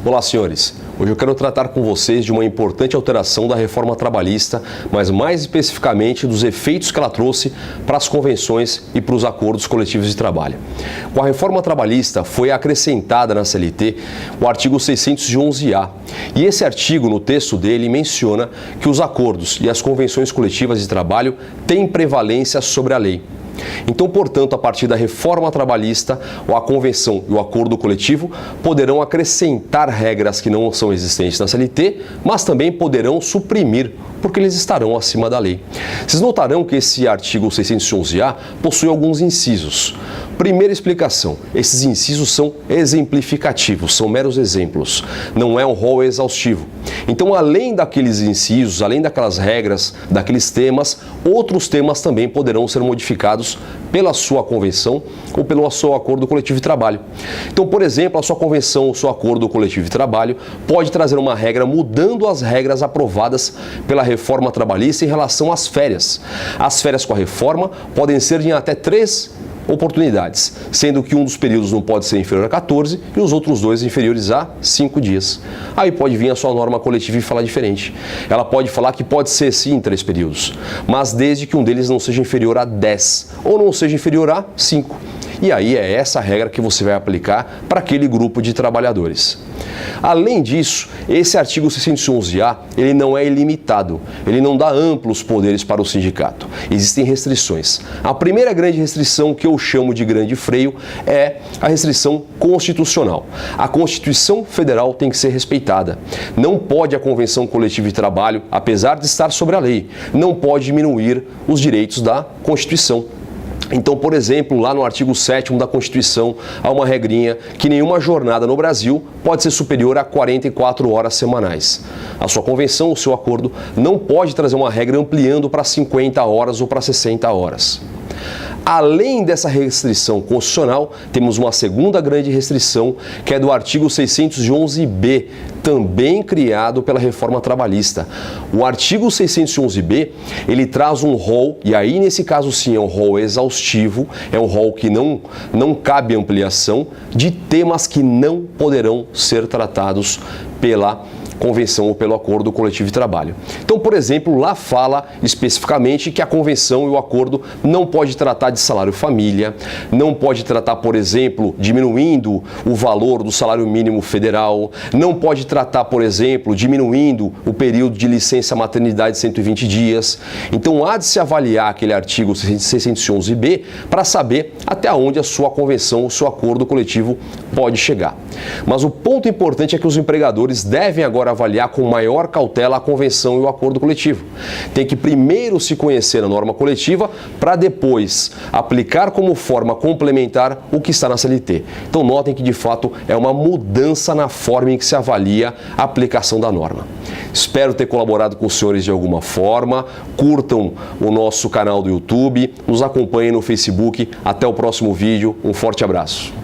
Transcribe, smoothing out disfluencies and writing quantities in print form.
Olá, senhores. Hoje eu quero tratar com vocês de uma importante alteração da reforma trabalhista, mas mais especificamente dos efeitos que ela trouxe para as convenções e para os acordos coletivos de trabalho. Com a reforma trabalhista foi acrescentada na CLT o artigo 611-A. E esse artigo, no texto dele, menciona que os acordos e as convenções coletivas de trabalho têm prevalência sobre a lei. Então, portanto, a partir da reforma trabalhista, a convenção e o acordo coletivo poderão acrescentar regras que não são existentes na CLT, mas também poderão suprimir, porque eles estarão acima da lei. Vocês notarão que esse artigo 611-A possui alguns incisos. Primeira explicação, esses incisos são exemplificativos, são meros exemplos, não é um rol exaustivo. Então, além daqueles incisos, além daquelas regras, daqueles temas, outros temas também poderão ser modificados pela sua convenção ou pelo seu acordo coletivo de trabalho. Então, por exemplo, a sua convenção ou seu acordo coletivo de trabalho pode trazer uma regra mudando as regras aprovadas pela reforma trabalhista em relação às férias. As férias com a reforma podem ser em até 3 oportunidades, sendo que um dos períodos não pode ser inferior a 14 e os outros 2 inferiores a 5 dias. Aí pode vir a sua norma coletiva e falar diferente. Ela pode falar que pode ser sim 3 períodos, mas desde que um deles não seja inferior a 10 ou não seja inferior a 5. E aí é essa regra que você vai aplicar para aquele grupo de trabalhadores. Além disso, esse artigo 611-A, ele não é ilimitado, ele não dá amplos poderes para o sindicato. Existem restrições. A primeira grande restrição, que eu chamo de grande freio, é a restrição constitucional. A Constituição Federal tem que ser respeitada. Não pode a Convenção Coletiva de Trabalho, apesar de estar sobre a lei, não pode diminuir os direitos da Constituição. Então, por exemplo, lá no artigo 7º da Constituição, há uma regrinha que nenhuma jornada no Brasil pode ser superior a 44 horas semanais. A sua convenção, o seu acordo, não pode trazer uma regra ampliando para 50 horas ou para 60 horas. Além dessa restrição constitucional, temos uma segunda grande restrição, que é do artigo 611-B, também criado pela reforma trabalhista. O artigo 611-B, ele traz um rol, e aí nesse caso sim é um rol exaustivo, é um rol que não cabe ampliação, de temas que não poderão ser tratados pela convenção ou pelo acordo coletivo de trabalho. Então, por exemplo, lá fala especificamente que a convenção e o acordo não pode tratar de salário família, não pode tratar, por exemplo, diminuindo o valor do salário mínimo federal, não pode tratar, por exemplo, diminuindo o período de licença maternidade de 120 dias. Então, há de se avaliar aquele artigo 611-B para saber até onde a sua convenção, o seu acordo coletivo pode chegar. Mas o ponto importante é que os empregadores devem agora avaliar com maior cautela a convenção e o acordo coletivo. Tem que primeiro se conhecer a norma coletiva para depois aplicar como forma complementar o que está na CLT. Então notem que de fato é uma mudança na forma em que se avalia a aplicação da norma. Espero ter colaborado com os senhores de alguma forma. Curtam o nosso canal do YouTube, nos acompanhem no Facebook. Até o próximo vídeo. Um forte abraço.